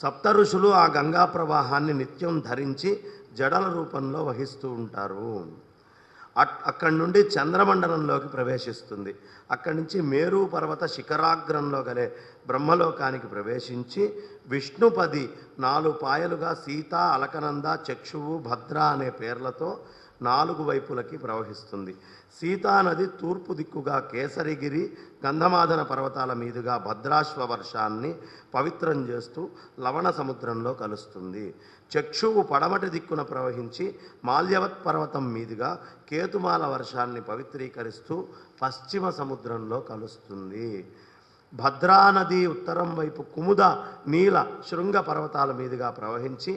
సప్త ఋషులు ఆ గంగా ప్రవాహాన్ని నిత్యం ధరించి జడల రూపంలో వహిస్తూ ఉంటారు. అక్కడి నుండి చంద్రమండలంలోకి ప్రవేశిస్తుంది. అక్కడి నుంచి మేరు పర్వత శిఖరాగ్రంలో గలే బ్రహ్మలోకానికి ప్రవేశించి విష్ణుపది 4 పాయలుగా సీత, అలకనంద, చక్షువు, భద్ర అనే పేర్లతో 4 వైపులకి ప్రవహిస్తుంది. సీతానది తూర్పు దిక్కుగా కేసరిగిరి, గంధమాదన పర్వతాల మీదుగా భద్రాశ్వ వర్షాన్ని పవిత్రం చేస్తూ లవణ సముద్రంలో కలుస్తుంది. చక్షువు పడమటి దిక్కున ప్రవహించి మాల్యవత్ పర్వతం మీదుగా కేతుమాల వర్షాన్ని పవిత్రీకరిస్తూ పశ్చిమ సముద్రంలో కలుస్తుంది. భద్రానది ఉత్తరం వైపు కుముద, నీల, శృంగ పర్వతాల మీదుగా ప్రవహించి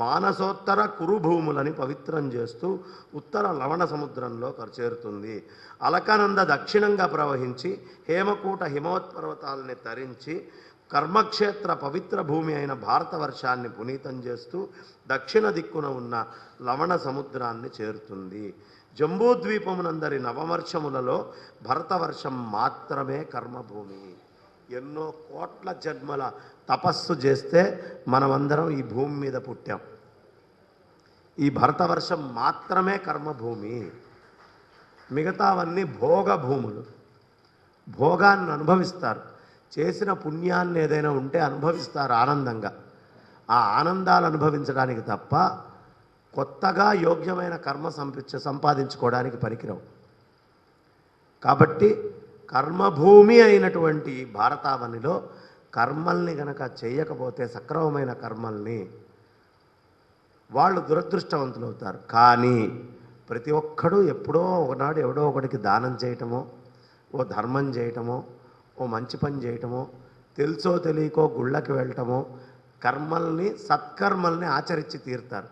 మానసోత్తర కురుభూములని పవిత్రం చేస్తూ ఉత్తర లవణ సముద్రంలో చేరుతుంది. అలకనంద దక్షిణంగా ప్రవహించి హేమకూట హిమవత్ పర్వతాలని తరించి కర్మక్షేత్ర పవిత్ర భూమి అయిన భారతవర్షాన్ని పునీతం చేస్తూ దక్షిణ దిక్కున ఉన్న లవణ సముద్రాన్ని చేరుతుంది. జంబూద్వీపమునందరి నవవర్షములలో భరతవర్షం మాత్రమే కర్మభూమి. ఎన్నో కోట్ల జన్మల తపస్సు చేస్తే మనమందరం ఈ భూమి మీద పుట్టాం. ఈ భరతవర్షం మాత్రమే కర్మభూమి. మిగతావన్నీ భోగ భూములు. భోగాన్ని అనుభవిస్తారు. చేసిన పుణ్యాన్ని ఏదైనా ఉంటే అనుభవిస్తారు ఆనందంగా. ఆ ఆనందాలు అనుభవించడానికి తప్ప కొత్తగా యోగ్యమైన కర్మ సంపాదించుకోవడానికి పనికిరావు. కాబట్టి కర్మభూమి అయినటువంటి భారతావనిలో కర్మల్ని గనక చేయకపోతే, సక్రమమైన కర్మల్ని, వాళ్ళు దురదృష్టవంతులు అవుతారు. కానీ ప్రతి ఒక్కడూ ఎప్పుడో ఒకనాడు ఎవడో ఒకడికి దానం చేయటమో, ఓ ధర్మం చేయటమో, ఓ మంచి పని చేయటమో, తెలుసో తెలియకో గుళ్ళకి వెళ్ళటమో, కర్మల్ని, సత్కర్మల్ని ఆచరించి తీరుతారు.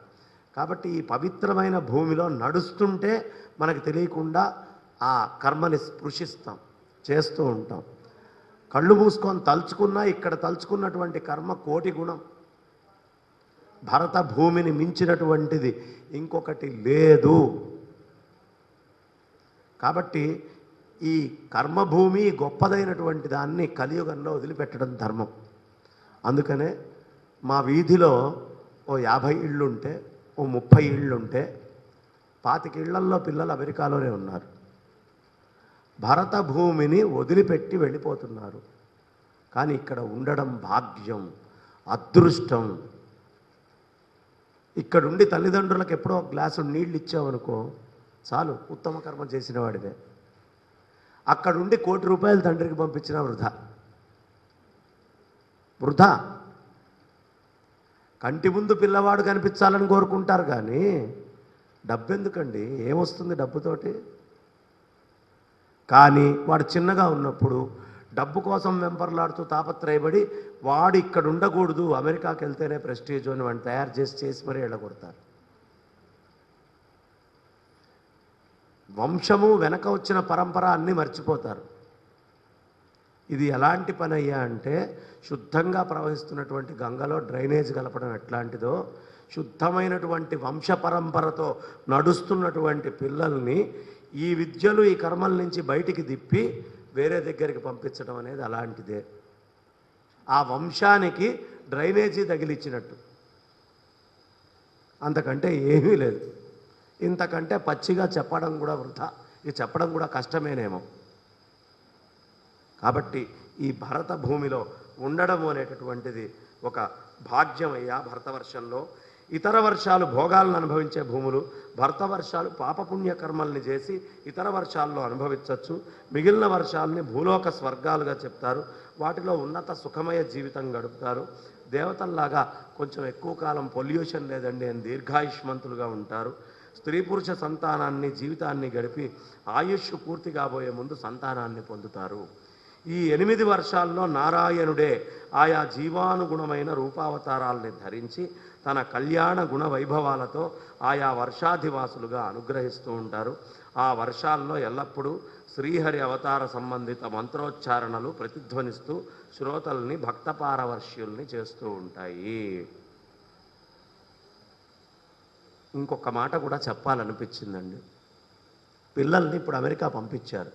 కాబట్టి ఈ పవిత్రమైన భూమిలో నడుస్తుంటే మనకు తెలియకుండా ఆ కర్మని స్పృశిస్తాం, చేస్తూ ఉంటాం. కళ్ళు మూసుకొని తలుచుకున్నా ఇక్కడ తలుచుకున్నటువంటి కర్మ కోటి గుణం. భరత భూమిని మించినటువంటిది ఇంకొకటి లేదు. కాబట్టి ఈ కర్మభూమి గొప్పదైనటువంటి దాన్ని కలియుగంలో వదిలిపెట్టడం ధర్మం. అందుకనే మా వీధిలో ఓ 50 ఇళ్ళుంటే, ఓ 30 ఇళ్ళుంటే 25 ఇళ్లల్లో పిల్లలు అమెరికాలోనే ఉన్నారు. భరత భూమిని వదిలిపెట్టి వెళ్ళిపోతున్నారు. కానీ ఇక్కడ ఉండడం భాగ్యం, అదృష్టం. ఇక్కడుండి తల్లిదండ్రులకు ఎప్పుడో గ్లాసు నీళ్ళు ఇచ్చావనుకో చాలు, ఉత్తమ కర్మ చేసిన వాడివే. అక్కడుండి ₹1 కోటి తండ్రికి పంపించిన వృధా. కంటి ముందు పిల్లవాడు కనిపించాలని కోరుకుంటారు కానీ డబ్బెందుకండి? ఏమొస్తుంది డబ్బుతోటి? కానీ వాడు చిన్నగా ఉన్నప్పుడు డబ్బు కోసం వెంపర్లాడుతూ తాపత్రయపడి వాడు ఇక్కడ ఉండకూడదు, అమెరికాకి వెళ్తేనే ప్రెస్టీజ్ అని వాడిని తయారు చేసి మరీ వెళ్ళగొడతారు. వంశము, వెనక వచ్చిన పరంపర అన్నీ మర్చిపోతారు. ఇది ఎలాంటి పని అయ్యా అంటే, శుద్ధంగా ప్రవహిస్తున్నటువంటి గంగలో డ్రైనేజ్ కలపడం ఎట్లాంటిదో, శుద్ధమైనటువంటి వంశ పరంపరతో నడుస్తున్నటువంటి పిల్లల్ని ఈ విద్యలు, ఈ కర్మల నుంచి బయటికి దిప్పి వేరే దగ్గరికి పంపించడం అనేది అలాంటిదే. ఆ వంశానికి డ్రైనేజీ తగిలిచ్చినట్టు, అంతకంటే ఏమీ లేదు. ఇంతకంటే పచ్చిగా చెప్పడం కూడా వృధా. ఇది చెప్పడం కూడా కష్టమేనేమో. కాబట్టి ఈ భరత భూమిలో ఉండడం అనేటటువంటిది ఒక భాగ్యమయ్యా భరతవర్షంలో. ఇతర వర్షాలు భోగాలను అనుభవించే భూములు, భరతవర్షాలు పాపపుణ్య కర్మల్ని చేసి ఇతర వర్షాల్లో అనుభవించవచ్చు. మిగిలిన వర్షాలని భూలోక స్వర్గాలుగా చెప్తారు. వాటిలో ఉన్నత సుఖమయ జీవితం గడుపుతారు. దేవతల్లాగా కొంచెం ఎక్కువ కాలం పొల్యూషన్ లేదండి అని దీర్ఘాయుష్మంతులుగా ఉంటారు. స్త్రీ పురుష సంతానాన్ని, జీవితాన్ని గడిపి ఆయుష్ పూర్తి కాబోయే ముందు సంతానాన్ని పొందుతారు. ఈ 8 వర్షాల్లో నారాయణుడే ఆయా జీవానుగుణమైన రూపావతారాల్ని ధరించి తన కళ్యాణ గుణ వైభవాలతో ఆయా వర్షాధివాసులుగా అనుగ్రహిస్తూ ఉంటారు. ఆ వర్షాల్లో ఎల్లప్పుడూ శ్రీహరి అవతార సంబంధిత మంత్రోచ్చారణలు ప్రతిధ్వనిస్తూ శ్రోతల్ని భక్తపారవర్ష్యుల్ని చేస్తూ ఉంటాయి. ఇంకొక మాట కూడా చెప్పాలనిపించిందండి. పిల్లల్ని ఇప్పుడు అమెరికా పంపించారు.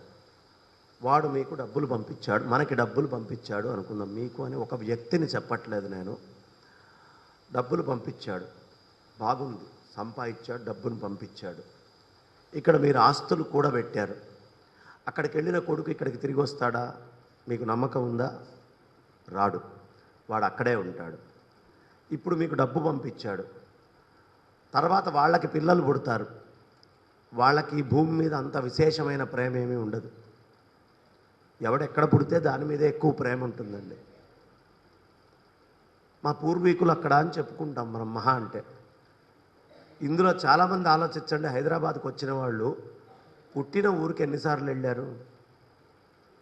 వాడు మీకు డబ్బులు పంపించాడు, మనకి డబ్బులు పంపించాడు అనుకుందాం. మీకు అని ఒక వ్యక్తిని చెప్పట్లేదు నేను. డబ్బులు పంపించాడు, బాగుంది, సంపాదించాడు, డబ్బును పంపించాడు. ఇక్కడ మీరు ఆస్తులు కూడా పెట్టారు. అక్కడికి వెళ్ళిన కొడుకు ఇక్కడికి తిరిగి వస్తాడా? మీకు నమ్మకం ఉందా? రాడు, వాడు అక్కడే ఉంటాడు. ఇప్పుడు మీకు డబ్బు పంపించాడు, తర్వాత వాళ్ళకి పిల్లలు పుడతారు. వాళ్ళకి భూమి మీద అంత విశేషమైన ప్రేమ ఏమీ ఉండదు. ఎవడెక్కడ పుడితే దాని మీద ఎక్కువ ప్రేమ ఉంటుందండి. మా పూర్వీకులు అక్కడ అని చెప్పుకుంటాం మనం మహా అంటే. ఇందులో చాలామంది ఆలోచించండి, హైదరాబాద్కి వచ్చిన వాళ్ళు పుట్టిన ఊరికి ఎన్నిసార్లు వెళ్ళారు?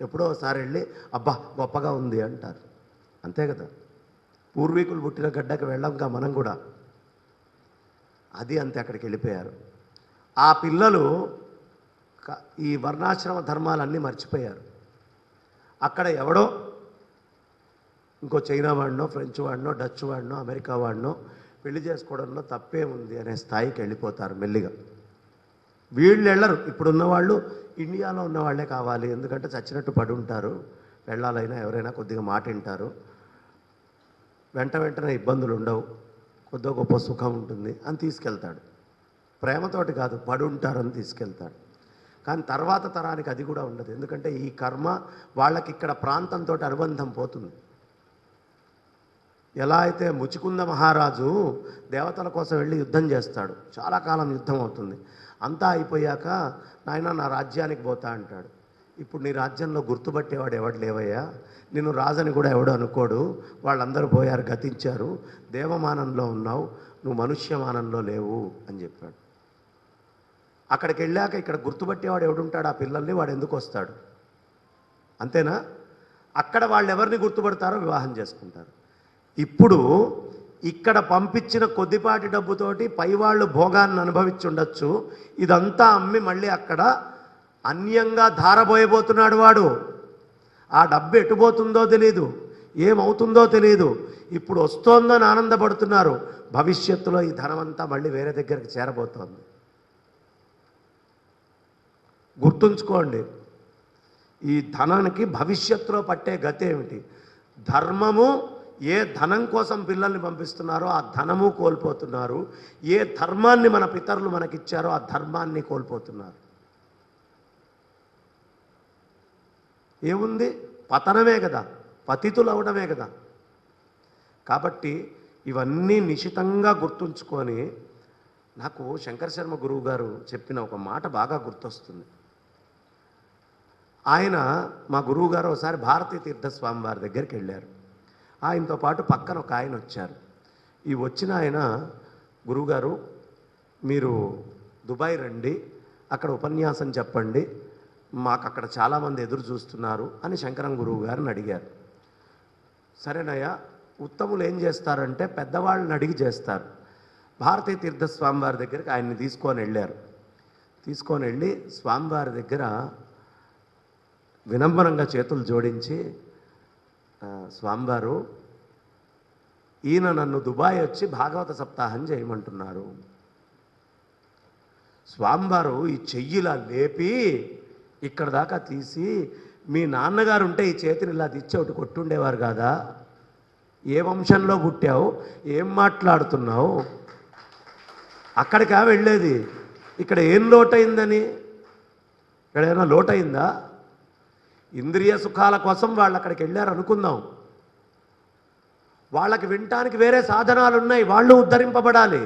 ఎప్పుడో ఒకసారి వెళ్ళి అబ్బా గొప్పగా ఉంది అంటారు, అంతే కదా. పూర్వీకులు పుట్టిన గడ్డకి వెళ్ళాంగా మనం కూడా. అది అంతే, అక్కడికి వెళ్ళిపోయారు. ఆ పిల్లలు ఈ వర్ణాశ్రమ ధర్మాలన్నీ మర్చిపోయారు. అక్కడ ఎవడో ఇంకో చైనా వాడినో, ఫ్రెంచ్ వాడినో, డచ్ వాడినో, అమెరికా వాడినో పెళ్లి చేసుకోవడంలో తప్పే ఉంది అనే స్థాయికి వెళ్ళిపోతారు మెల్లిగా. వీళ్ళు వెళ్ళరు. ఇప్పుడున్న వాళ్ళు ఇండియాలో ఉన్న వాళ్ళే కావాలి, ఎందుకంటే చచ్చినట్టు పడి ఉంటారు, వెళ్ళాలైనా ఎవరైనా కొద్దిగా మాట వింటారు, వెంటనే ఇబ్బందులు ఉండవు, కొద్దిగా గొప్ప సుఖం ఉంటుంది అని తీసుకెళ్తాడు. ప్రేమతోటి కాదు, పడి ఉంటారని తీసుకెళ్తాడు. కానీ తర్వాత తరానికి అది కూడా ఉండదు, ఎందుకంటే ఈ కర్మ వాళ్ళకి ఇక్కడ ప్రాంతంతో అనుబంధం పోతుంది. ఎలా అయితే ముచికుంద మహారాజు దేవతల కోసం వెళ్ళి యుద్ధం చేస్తాడు, చాలా కాలం యుద్ధం అవుతుంది, అంతా అయిపోయాక నాయన నా రాజ్యానికి పోతా అంటాడు. ఇప్పుడు నీ రాజ్యంలో గుర్తుపట్టేవాడు ఎవడు లేవయ్యా, నిన్ను రాజని కూడా ఎవడు అనుకోడు, వాళ్ళందరూ పోయారు, గతించారు, దేవమానంలో ఉన్నావు, నువ్వు మనుష్యమానంలో లేవు అని చెప్పాడు. అక్కడికి వెళ్ళాక ఇక్కడ గుర్తుపట్టేవాడు ఎవడుంటాడు? ఆ పిల్లల్ని, వాడు ఎందుకు వస్తాడు? అంతేనా? అక్కడ వాళ్ళు ఎవరిని గుర్తుపడతారో వివాహం చేసుకుంటారు. ఇప్పుడు ఇక్కడ పంపించిన కొద్దిపాటి డబ్బుతోటి పైవాళ్ళు భోగాన్ని అనుభవించి ఉండొచ్చు, ఇదంతా అమ్మి మళ్ళీ అక్కడ అన్యంగా ధారబోయబోతున్నాడు వాడు. ఆ డబ్బు ఎటుపోతుందో తెలియదు, ఏమవుతుందో తెలియదు. ఇప్పుడు వస్తోందని ఆనందపడుతున్నారు, భవిష్యత్తులో ఈ ధనమంతా మళ్ళీ వేరే దగ్గరికి చేరబోతోంది. గుర్తుంచుకోండి, ఈ ధనానికి భవిష్యత్తులో పట్టే గతి ఏమిటి? ధర్మము, ఏ ధనం కోసం పిల్లల్ని పంపిస్తున్నారో ఆ ధనము కోల్పోతున్నారు, ఏ ధర్మాన్ని మన పితరులు మనకిచ్చారో ఆ ధర్మాన్ని కోల్పోతున్నారు. ఏముంది? పతనమే కదా, పతితులు అవడమే కదా. కాబట్టి ఇవన్నీ నిశితంగా గుర్తుంచుకొని, నాకు శంకర శర్మ గురువు గారు చెప్పిన ఒక మాట బాగా గుర్తొస్తుంది. ఆయన, మా గురువు గారు ఒకసారి భారతీ తీర్థ స్వామి వారి దగ్గరికి వెళ్ళారు. ఆయనతో పాటు పక్కన ఒక ఆయన వచ్చారు. ఈ వచ్చిన ఆయన, గురువుగారు మీరు దుబాయ్ రండి, అక్కడ ఉపన్యాసం చెప్పండి, మాకు అక్కడ చాలామంది ఎదురు చూస్తున్నారు అని శంకరం గురువు గారిని అడిగారు. సరేనయ్యా, ఉత్తములు ఏం చేస్తారంటే పెద్దవాళ్ళని అడిగి చేస్తారు. భారతీ తీర్థ స్వామివారి దగ్గరికి ఆయన్ని తీసుకొని వెళ్ళారు. తీసుకొని వెళ్ళి స్వామివారి దగ్గర వినంబనంగా చేతులు జోడించి, స్వామివారు ఈయన నన్ను దుబాయ్ వచ్చి భాగవత సప్తాహం చేయమంటున్నారు. స్వామివారు ఈ చెయ్యిలా లేపి ఇక్కడ దాకా తీసి, మీ నాన్నగారు ఉంటే ఈ చేతిని ఇలా తెచ్చి ఒకటి కొట్టుండేవారు కాదా? ఏ వంశంలో పుట్టావు, ఏం మాట్లాడుతున్నావు? అక్కడికా వెళ్ళేది? ఇక్కడ ఏం లోటైందని? ఇక్కడ ఏమైనా లోటైందా? ఇంద్రియ సుఖాల కోసం వాళ్ళు అక్కడికి వెళ్ళారు అనుకుందాం, వాళ్ళకి వినటానికి వేరే సాధనాలు ఉన్నాయి, వాళ్ళు ఉద్ధరింపబడాలి.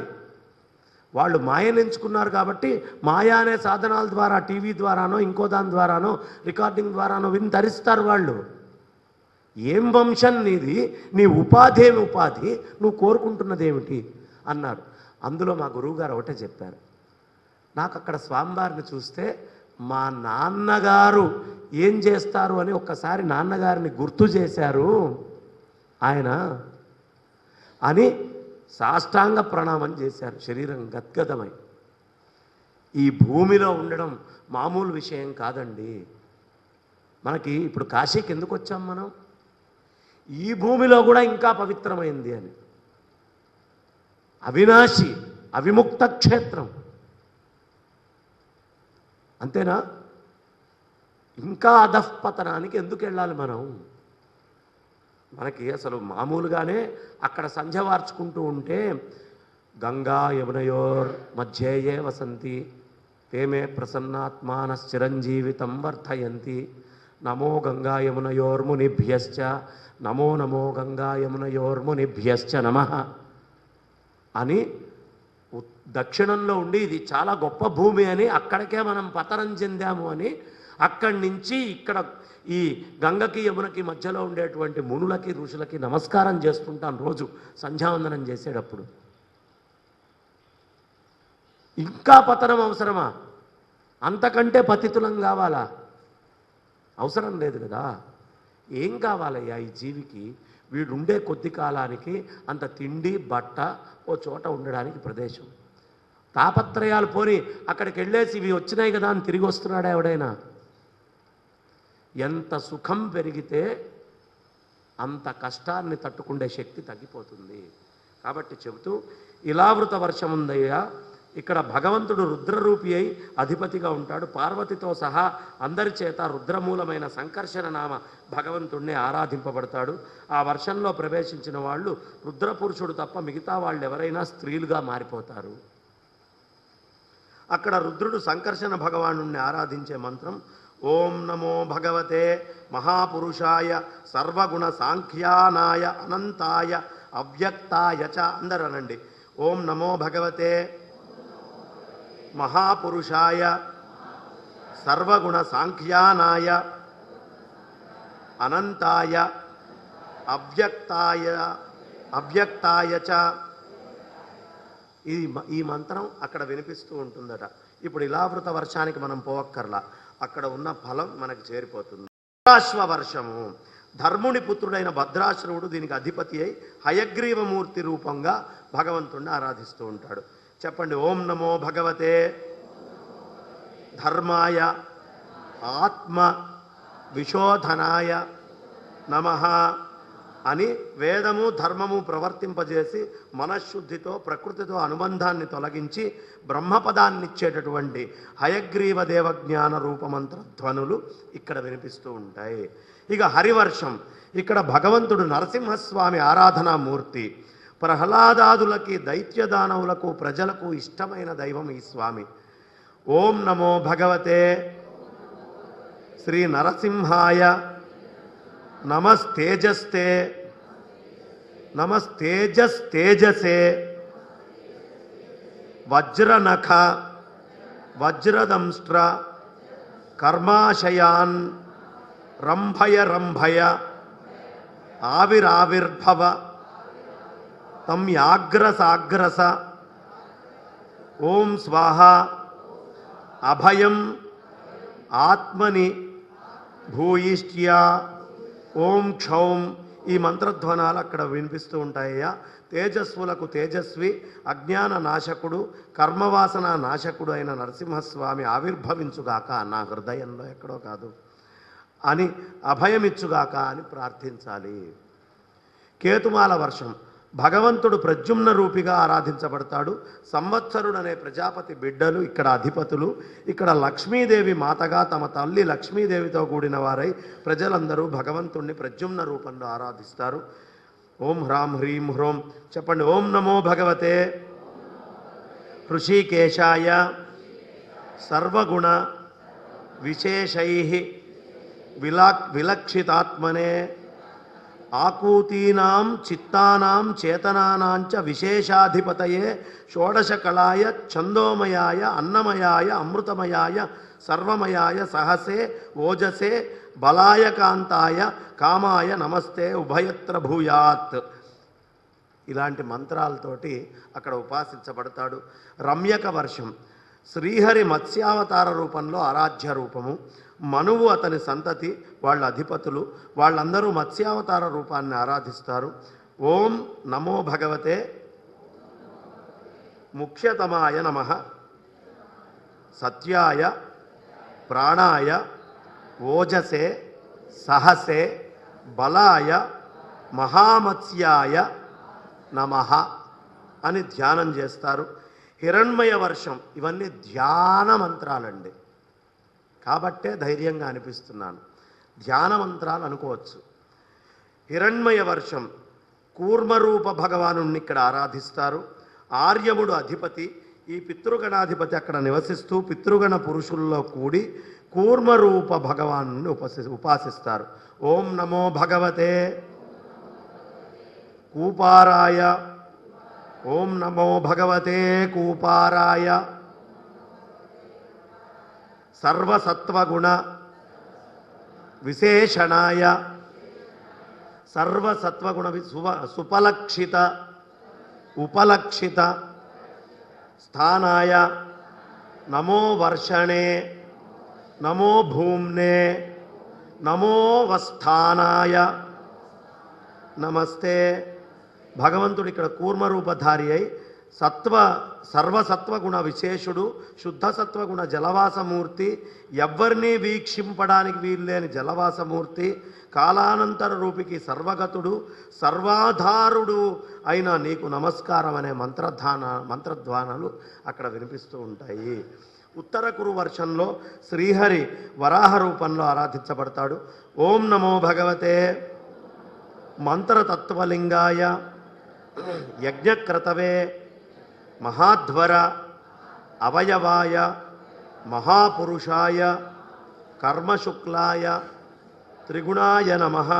వాళ్ళు మాయను ఎంచుకున్నారు కాబట్టి మాయా అనే సాధనాల ద్వారా, టీవీ ద్వారానో ఇంకో దాని ద్వారానో రికార్డింగ్ ద్వారానో విని ధరిస్తారు వాళ్ళు. ఏం వంశం నీది, నీ ఉపాధి ఏమి ఉపాధి, నువ్వు కోరుకుంటున్నది ఏమిటి అన్నారు. అందులో మా గురువుగారు ఒకటే చెప్పారు, నాకు అక్కడ స్వామివారిని చూస్తే మా నాన్నగారు ఏం చేస్తారు అని ఒక్కసారి నాన్నగారిని గుర్తు చేశారు ఆయన అని సాష్టాంగ ప్రణామం చేశారు, శరీరం గద్గదమై. ఈ భూమిలో ఉండడం మామూలు విషయం కాదండి. మనకి ఇప్పుడు కాశీకి ఎందుకు వచ్చాం మనం? ఈ భూమిలో కూడా ఇంకా పవిత్రమైంది అని. అవినాశి, అవిముక్త క్షేత్రం, అంతేనా? ఇంకా అధఃపతనానికి ఎందుకు వెళ్ళాలి మనం? మనకి అసలు మామూలుగానే అక్కడ సంధ్య వార్చుకుంటూ ఉంటే గంగా యమునయోర్ మధ్యేయే వసంతి తేమే ప్రసన్నాత్మానశ్చిరంజీవితం వర్ధయంతి నమో గంగా యమునయోర్మునిభ్యశ్చ నమో నమో గంగా యమునయోర్మునిభ్యశ్చ నమః అని దక్షిణంలో ఉండి ఇది చాలా గొప్ప భూమి అని అక్కడికే మనం పతనం చెందాము అని అక్కడి నుంచి ఇక్కడ ఈ గంగకి యమునకి మధ్యలో ఉండేటువంటి మునులకి ఋషులకి నమస్కారం చేస్తుంటాను రోజు సంధ్యావందనం చేసేటప్పుడు. ఇంకా పతనం అవసరమా? అంతకంటే పతితులం కావాలా? అవసరం లేదు కదా. ఏం కావాలయ్యా ఈ జీవికి? వీడుండే కొద్ది కాలానికి అంత తిండి బట్ట, ఓ చోట ఉండడానికి ప్రదేశం. తాపత్రయాలు పోని అక్కడికి వెళ్ళేసి ఇవి వచ్చినాయి కదా అని తిరిగి వస్తున్నాడా ఎవడైనా? ఎంత సుఖం పెరిగితే అంత కష్టాన్ని తట్టుకుండే శక్తి తగ్గిపోతుంది. కాబట్టి చెబుతూ ఇలావృత వర్షం ఉందయ్యా. ఇక్కడ భగవంతుడు రుద్రరూపి అయి అధిపతిగా ఉంటాడు. పార్వతితో సహా అందరి చేత రుద్రమూలమైన సంకర్షణ నామ భగవంతుణ్ణి ఆరాధింపబడతాడు. ఆ వర్షంలో ప్రవేశించిన వాళ్ళు రుద్రపురుషుడు తప్ప మిగతా వాళ్ళు ఎవరైనా స్త్రీలుగా మారిపోతారు. అక్కడ రుద్రుడు సంకర్షణ భగవానుణ్ణి ఆరాధించే మంత్రం ఓం నమో భగవతే మహాపురుషాయ సర్వగుణ సాంఖ్యానాయ అనంతాయ అవ్యక్తాయ చ. అందరూ అనండి. ఓం నమో భగవతే మహాపురుషాయ సర్వగుణ సాంఖ్యానాయ అనంతాయ అవ్యక్తాయ చ. ఈ మంత్రం అక్కడ వినిపిస్తూ ఉంటుందట. ఇప్పుడు ఇలావృత వర్షానికి మనం పోవక్కర్లా, అక్కడ ఉన్న ఫలం మనకి చేరిపోతుంది. భద్రాశ్వ వర్షము. ధర్ముని పుత్రుడైన భద్రాశ్రవుడు దీనికి అధిపతి అయి హయగ్రీవమూర్తి రూపంగా భగవంతుణ్ణి ఆరాధిస్తూ ఉంటాడు. చెప్పండి. ఓం నమో భగవతే ధర్మాయ ఆత్మ విశోధనాయ నమః అని వేదము ధర్మము ప్రవర్తింపజేసి మనశ్శుద్ధితో ప్రకృతితో అనుబంధాన్ని తొలగించి బ్రహ్మపదాన్నిచ్చేటటువంటి హయగ్రీవ దేవజ్ఞాన రూపమంత్ర ధ్వనులు ఇక్కడ వినిపిస్తూ ఉంటాయి. ఇక హరివర్షం. ఇక్కడ భగవంతుడు నరసింహస్వామి ఆరాధనామూర్తి. ప్రహ్లాదాదులకి దైత్యదానవులకు ప్రజలకు ఇష్టమైన దైవం ఈ స్వామి. ఓం నమో భగవతే శ్రీ నరసింహాయ నమస్తేజస్తే నమస్తేజస్తేజసే వజ్రనఖ వజ్రదంష్ట్ర కర్మాశయాన్ రంభయ రంభయ ఆవిరావిర్భవ తం యాగ్రసాగ్రస ఓం స్వాహ అభయం ఆత్మని భూయిష్ట్యా ఓం క్షౌం. ఈ మంత్రధ్వనాలు అక్కడ వినిపిస్తూ ఉంటాయ్యా. తేజస్వులకు తేజస్వి, అజ్ఞాన నాశకుడు, కర్మవాసన నాశకుడు అయిన నరసింహస్వామి ఆవిర్భవించుగాక నా హృదయంలో, ఎక్కడో కాదు, అని అభయమిచ్చుగాక అని ప్రార్థించాలి. కేతుమాల వర్షం. భగవంతుడు ప్రద్యుమ్న రూపిగా ఆరాధించబడతాడు. సంవత్సరుడు అనే ప్రజాపతి బిడ్డలు ఇక్కడ అధిపతులు. ఇక్కడ లక్ష్మీదేవి మాతగా తమ తల్లి లక్ష్మీదేవితో కూడిన వారై ప్రజలందరూ భగవంతుణ్ణి ప్రద్యుమ్న రూపంలో ఆరాధిస్తారు. ఓం హ్రాం హ్రీం హ్రోం. చెప్పండి. ఓం నమో భగవతే హృషికేశాయ సర్వగుణ విశేషై విలక్షితాత్మనే ఆకూతీనాం చిత్తానాం చేతనానాంచ విశేషాధిపతయే షోడశకళాయ ఛందోమయాయ అన్నమయాయ అమృతమయాయ సర్వమయాయ సహసే ఓజసే బలాయ కాంతాయ కామాయ నమస్తే ఉభయత్ర భూయాత్. ఇలాంటి మంత్రాలతోటి అక్కడ ఉపాసించబడతాడు. రమ్యక వర్షం. శ్రీహరి మత్స్యావతార రూపంలో ఆరాధ్య రూపము. మనువు అతని సంతతి, వాళ్ళ అధిపతులు, వాళ్ళందరూ మత్స్యావతార రూపాన్ని ఆరాధిస్తారు. ఓం నమో భగవతే ముఖ్యతమాయ నమః సత్యాయ ప్రాణాయ ఓజసే సహసే బలాయ మహామత్స్యాయ నమః అని ధ్యానం చేస్తారు. హిరణ్మయ వర్షం. ఇవన్నీ ధ్యాన మంత్రాలండి, కాబట్టే ధైర్యంగా అనిపిస్తున్నాను. ధ్యాన మంత్రాలు అనుకోవచ్చు. హిరణ్మయ వర్షం కూర్మరూప భగవాను ఇక్కడ ఆరాధిస్తారు. ఆర్యముడు అధిపతి. ఈ పితృగణాధిపతి అక్కడ నివసిస్తూ పితృగణ పురుషుల్లో కూడి కూర్మరూప భగవాను ఉపాసిస్తారు. ఓం నమో భగవతే కూపారాయ. ఓం నమో భగవతే కూపారాయ. సర్వసత్వగుణ విశేషణాయ. సర్వసత్వగుణ సుపలక్షిత ఉపలక్షిత స్థానాయ. నమో వర్షణే నమో భూమ్నే నమో వస్థానాయ నమస్తే. భగవంతుడు ఇక్కడ కూర్మరూపధారి అయి సర్వసత్వగుణ విశేషుడు, శుద్ధ సత్వగుణ జలవాసమూర్తి, ఎవ్వరినీ వీక్షింపడానికి వీల్లేని జలవాసమూర్తి, కాలానంతర రూపికి సర్వగతుడు, సర్వాధారుడు అయిన నీకు నమస్కారం అనే మంత్రధ్వానాలు అక్కడ వినిపిస్తూ ఉంటాయి. ఉత్తర కురు వర్షంలో శ్రీహరి వరాహ రూపంలో ఆరాధించబడతాడు. ఓం నమో భగవతే మంత్రతత్వలింగాయ యజ్ఞక్రతవే మహాధ్వర అవయవాయ మహాపురుషాయ కర్మశుక్లాయ త్రిగుణాయ నమః.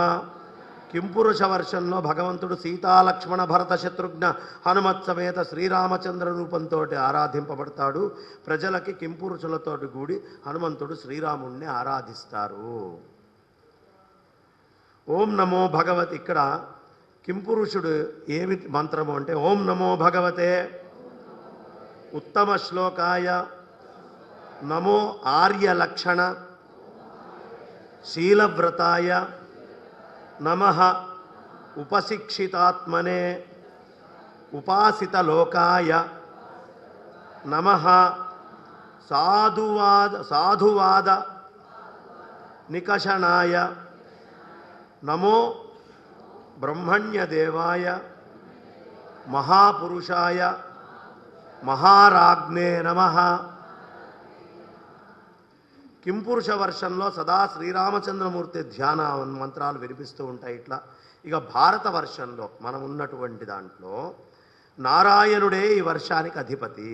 కింపురుష వర్షంలో భగవంతుడు సీతాలక్ష్మణ భరత శత్రుఘ్న హనుమత్ సమేత శ్రీరామచంద్ర రూపంతో ఆరాధింపబడతాడు. ప్రజలకి కింపురుషులతో కూడి హనుమంతుడు శ్రీరాముణ్ణి ఆరాధిస్తారు. ఓం నమో భగవతి ఇక్కడ కింపురుషుడు ఏమి మంత్రము అంటే ఓం నమో భగవతే ఉత్తమ శ్లోకాయ నమో ఆర్యలక్షణ శీలవ్రతాయ నమః ఉపశిక్షితాత్మనే ఉపాసితలోకాయ నమః సాధువాద నికషణాయ నమో బ్రహ్మణ్యదేవాయ మహాపురుషాయ మహారాజ్ఞే నమః. కింపురుష వర్షంలో సదా శ్రీరామచంద్రమూర్తి ధ్యాన మంత్రాలు వినిపిస్తూ ఉంటాయి. ఇట్లా ఇక భారత వర్షంలో మనం ఉన్నటువంటి దాంట్లో నారాయణుడే ఈ వర్షానికి అధిపతి.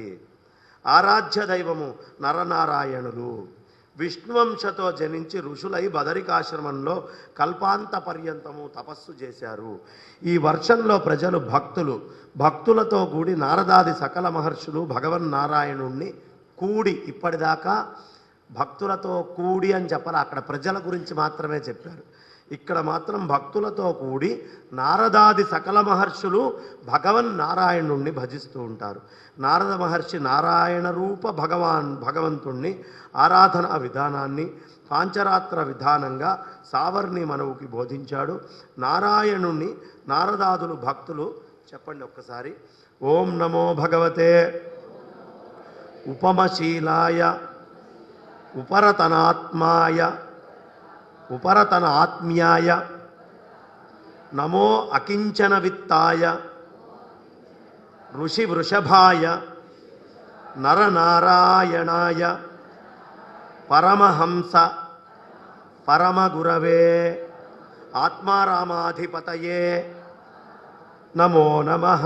ఆరాధ్య దైవము నరనారాయణులు. విష్ణువంశతో జనించి ఋషులై బదరికాశ్రమంలో కల్పాంత పర్యంతము తపస్సు చేశారు. ఈ వర్షంలో ప్రజలు భక్తులతో కూడి నారదాది సకల మహర్షులు భగవన్నారాయణుణ్ణి కూడి, ఇప్పటిదాకా భక్తులతో కూడి అని చెప్పాలి, అక్కడ ప్రజల గురించి మాత్రమే చెప్పారు. ఇక్కడ మాత్రం భక్తులతో కూడి నారదాది సకల మహర్షులు భగవన్నారాయణుణ్ణి భజిస్తూ ఉంటారు. నారద మహర్షి నారాయణ రూప భగవంతుణ్ణి ఆరాధన విధానాన్ని పాంచరాత్ర విధానంగా సావర్ణి మనవుకి బోధించాడు. నారాయణుణ్ణి నారదాదులు భక్తులు చెప్పండి ఒక్కసారి. ఓం నమో భగవతే ఉపమశీలాయ ఉపరతన ఆత్మ్యాయ నమో అకించన విత్తాయ ఋషి వృషభాయ నరనారాయణాయ పరమహంస పరమగురవే ఆత్మారామాధిపతయే నమో నమః.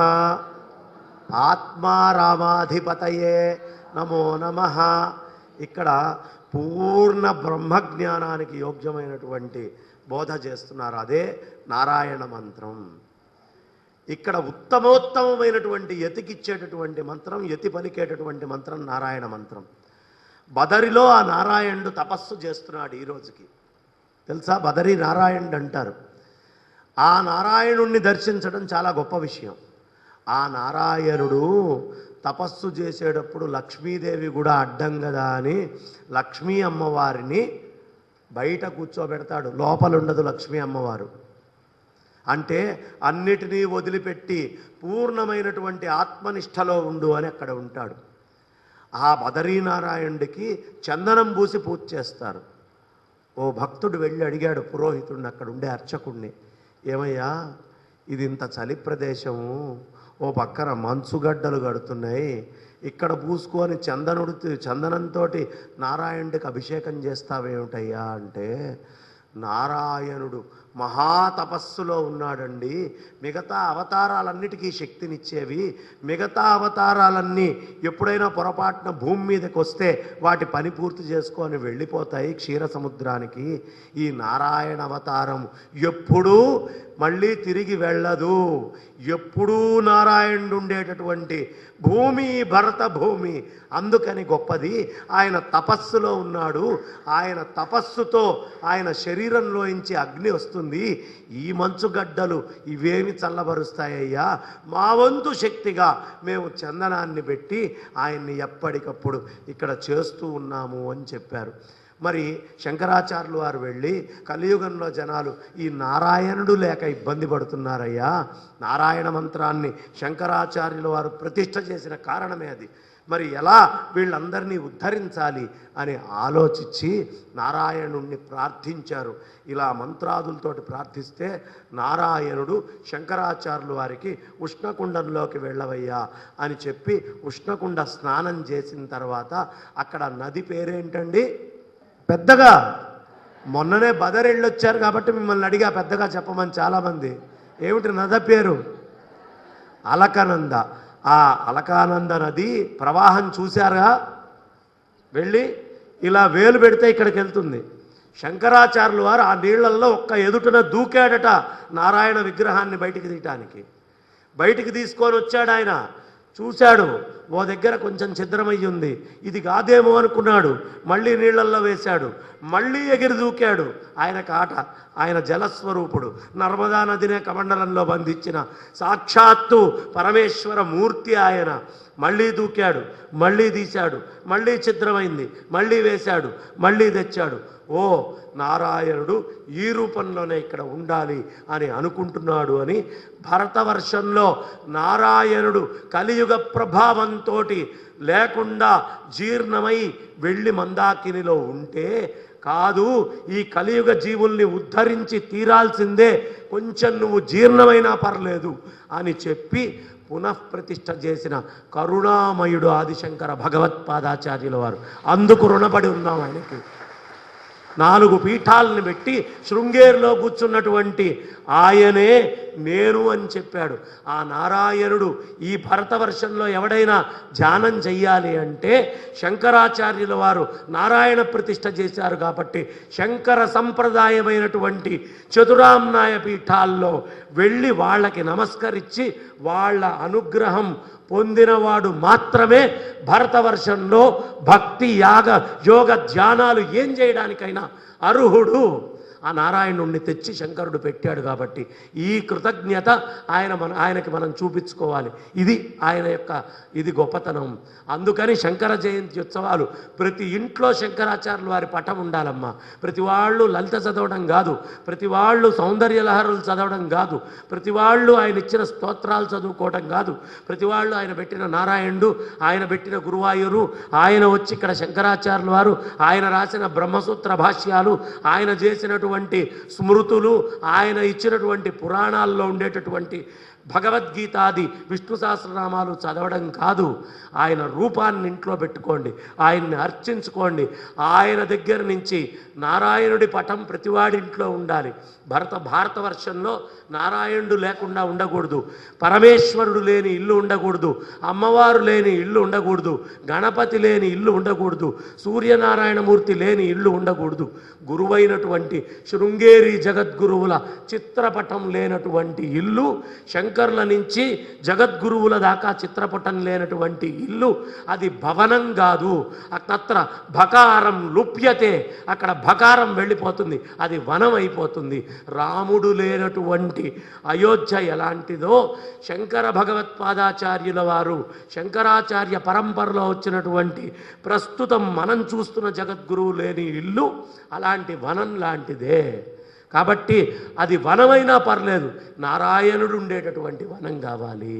ఆత్మారామాధిపతయే నమో నమః. ఇక్కడ పూర్ణ బ్రహ్మజ్ఞానానికి యోగ్యమైనటువంటి బోధ చేస్తున్నారు. అదే నారాయణ మంత్రం. ఇక్కడ ఉత్తమోత్తమైనటువంటి యతికిచ్చేటటువంటి మంత్రం, యతి పలికేటటువంటి మంత్రం నారాయణ మంత్రం. బదరిలో ఆ నారాయణుడు తపస్సు చేస్తున్నాడు ఈ రోజుకి. తెలుసా, బదరి నారాయణుడు అంటారు. ఆ నారాయణుణ్ణి దర్శించడం చాలా గొప్ప విషయం. ఆ నారాయణుడు తపస్సు చేసేటప్పుడు లక్ష్మీదేవి కూడా అడ్డం కదా అని లక్ష్మీ అమ్మవారిని బయట కూర్చోబెడతాడు, లోపలుండదు లక్ష్మీ అమ్మవారు. అంటే అన్నిటినీ వదిలిపెట్టి పూర్ణమైనటువంటి ఆత్మనిష్టలో ఉండు అని అక్కడ ఉంటాడు. ఆ బదరీనారాయణుడికి చందనం పూసి పూజ చేస్తారు. ఓ భక్తుడు వెళ్ళి అడిగాడు పురోహితుడిని, అక్కడ ఉండే అర్చకుడిని, ఏమయ్యా ఇది ఇంత చలి ప్రదేశము, ఓ పక్కన మంచుగడ్డలు కడుతున్నాయి, ఇక్కడ పూసుకొని చందనంతో నారాయణుడికి అభిషేకం చేస్తావేమిటయ్యా అంటే, నారాయణుడు మహాతపస్సులో ఉన్నాడండి. మిగతా అవతారాలన్నిటికీ శక్తినిచ్చేవి. మిగతా అవతారాలన్నీ ఎప్పుడైనా పొరపాటున భూమి మీదకి వస్తే వాటి పని పూర్తి చేసుకొని వెళ్ళిపోతాయి క్షీర సముద్రానికి. ఈ నారాయణ అవతారం ఎప్పుడూ మళ్ళీ తిరిగి వెళ్ళదు. ఎప్పుడూ నారాయణుడు ఉండేటటువంటి భూమి భరత భూమి. అందుకని గొప్పది. ఆయన తపస్సులో ఉన్నాడు. ఆయన తపస్సుతో ఆయన శరీరంలోంచి అగ్ని వస్తుంది. ఈ మంచుగడ్డలు ఇవేమి చల్లబరుస్తాయ్యా? మా వంతు శక్తిగా మేము చందనాన్ని పెట్టి ఆయన్ని ఎప్పటికప్పుడు ఇక్కడ చేస్తూ ఉన్నాము అని చెప్పారు. మరి శంకరాచార్యులు వారు వెళ్ళి కలియుగంలో జనాలు ఈ నారాయణుడు లేక ఇబ్బంది పడుతున్నారయ్యా, నారాయణ మంత్రాన్ని శంకరాచార్యుల వారు ప్రతిష్ఠ చేసిన కారణమే అది, మరి ఎలా వీళ్ళందరినీ ఉద్ధరించాలి అని ఆలోచించి నారాయణుణ్ణి ప్రార్థించారు. ఇలా మంత్రాదులతోటి ప్రార్థిస్తే నారాయణుడు శంకరాచార్యుల వారికి ఉష్ణకుండంలోకి వెళ్ళవయ్యా అని చెప్పి ఉష్ణకుండ స్నానం చేసిన తర్వాత అక్కడ నది పేరేంటండి? పెద్దగా మొన్ననే బదర్ వెళ్ళొచ్చారు కాబట్టి మిమ్మల్ని అడిగా పెద్దగా చెప్పమని చాలామంది. ఏమిటి నది పేరు? అలకనంద. ఆ అలకానంద నది ప్రవాహం చూశారుగా, వెళ్ళి ఇలా వేలు పెడితే ఇక్కడికి వెళ్తుంది. శంకరాచార్యుల వారు ఆ నీళ్లల్లో ఒక్క ఎదుటన దూకాడట నారాయణ విగ్రహాన్ని బయటికి తీయటానికి. బయటికి తీసుకొని వచ్చాడు ఆయన. చూశాడు, ఓ దగ్గర కొంచెం ఛిద్రమయ్యి ఉంది, ఇది కాదేమో అనుకున్నాడు. మళ్ళీ నీళ్లల్లో వేశాడు, మళ్ళీ ఎగిరి దూకాడు. ఆయనకు ఆట. ఆయన జలస్వరూపుడు, నర్మదా నదినే కమండలంలో బంధించిన సాక్షాత్తు పరమేశ్వర మూర్తి ఆయన. మళ్ళీ దూకాడు, మళ్ళీ తీశాడు, మళ్ళీ ఛిద్రమైంది, మళ్ళీ వేశాడు, మళ్ళీ తెచ్చాడు. ఓ నారాయణుడు ఈ రూపంలోనే ఇక్కడ ఉండాలి అని అనుకుంటున్నాడు అని భరతవర్షంలో నారాయణుడు కలియుగ ప్రభావంతో లేకుండా జీర్ణమై వెళ్ళి మందాకినిలో ఉంటే కాదు, ఈ కలియుగ జీవుల్ని ఉద్ధరించి తీరాల్సిందే, కొంచెం నువ్వు జీర్ణమైనా పర్లేదు అని చెప్పి పునఃప్రతిష్ఠ చేసిన కరుణామయుడు ఆదిశంకర భగవత్పాదాచార్యుల వారు. అందుకు రుణపడి ఉన్నాం ఆయనకి. 4 పీఠాలను పెట్టి శృంగేరిలో కూర్చున్నటువంటి ఆయనే నేను అని చెప్పాడు. ఆ నారాయణుడు ఈ భరతవర్షంలో ఎవడైనా ధ్యానం చెయ్యాలి అంటే శంకరాచార్యుల వారు నారాయణ ప్రతిష్ఠ చేశారు కాబట్టి శంకర సంప్రదాయమైనటువంటి చతురామ్నాయ పీఠాల్లో వెళ్ళి వాళ్ళకి నమస్కరించి వాళ్ళ అనుగ్రహం పొందినవాడు మాత్రమే భరతవర్షంలో భక్తి యాగ యోగ ధ్యానాలు ఏం చేయడానికైనా అర్హుడు. ఆ నారాయణుణ్ణి తెచ్చి శంకరుడు పెట్టాడు కాబట్టి ఈ కృతజ్ఞత ఆయనకి మనం చూపించుకోవాలి. ఇది ఆయన యొక్క ఇది గొప్పతనం. అందుకని శంకర జయంతి ఉత్సవాలు ప్రతి ఇంట్లో శంకరాచార్యుల వారి పటం ఉండాలమ్మా. ప్రతి వాళ్ళు లలిత చదవడం కాదు, ప్రతి వాళ్ళు సౌందర్య లహరులు చదవడం కాదు, ప్రతి వాళ్ళు ఆయన ఇచ్చిన స్తోత్రాలు చదువుకోవడం కాదు, ప్రతి వాళ్ళు ఆయన పెట్టిన నారాయణుడు, ఆయన పెట్టిన గురువాయూరు, ఆయన వచ్చి ఇక్కడ శంకరాచార్యుల వారు ఆయన రాసిన బ్రహ్మసూత్ర భాష్యాలు, ఆయన చేసినటువంటి స్మృతులు, ఆయన ఇచ్చినటువంటి పురాణాల్లో ఉండేటటువంటి భగవద్గీతాది విష్ణు సహస్రనామాలు చదవడం కాదు. ఆయన రూపాన్ని ఇంట్లో పెట్టుకోండి, ఆయన్ని అర్చించుకోండి. ఆయన దగ్గర నుంచి నారాయణుడి పటం ప్రతివాడి ఇంట్లో ఉండాలి. భారతవర్షంలో నారాయణుడు లేకుండా ఉండకూడదు, పరమేశ్వరుడు లేని ఇల్లు ఉండకూడదు, అమ్మవారు లేని ఇల్లు ఉండకూడదు, గణపతి లేని ఇల్లు ఉండకూడదు, సూర్యనారాయణమూర్తి లేని ఇల్లు ఉండకూడదు, గురువైనటువంటి శృంగేరి జగద్గురువుల చిత్రపటం లేనటువంటి ఇల్లు, శంకర్ల నుంచి జగద్గురువుల దాకా చిత్రపటం లేనటువంటి ఇల్లు అది భవనం కాదు. అత్ర భకారం లుప్యతే, అక్కడ భకారం వెళ్ళిపోతుంది, అది వనం అయిపోతుంది. రాముడు లేనటువంటి అయోధ్య ఎలాంటిదో శంకర భగవత్పాదాచార్యుల వారు శంకరాచార్య పరంపరలో వచ్చినటువంటి ప్రస్తుతం మనం చూస్తున్న జగద్గురువు లేని ఇల్లు అలాంటి వనం లాంటిదే. కాబట్టి అది వనమైనా పర్లేదు, నారాయణుడు ఉండేటటువంటి వనం కావాలి.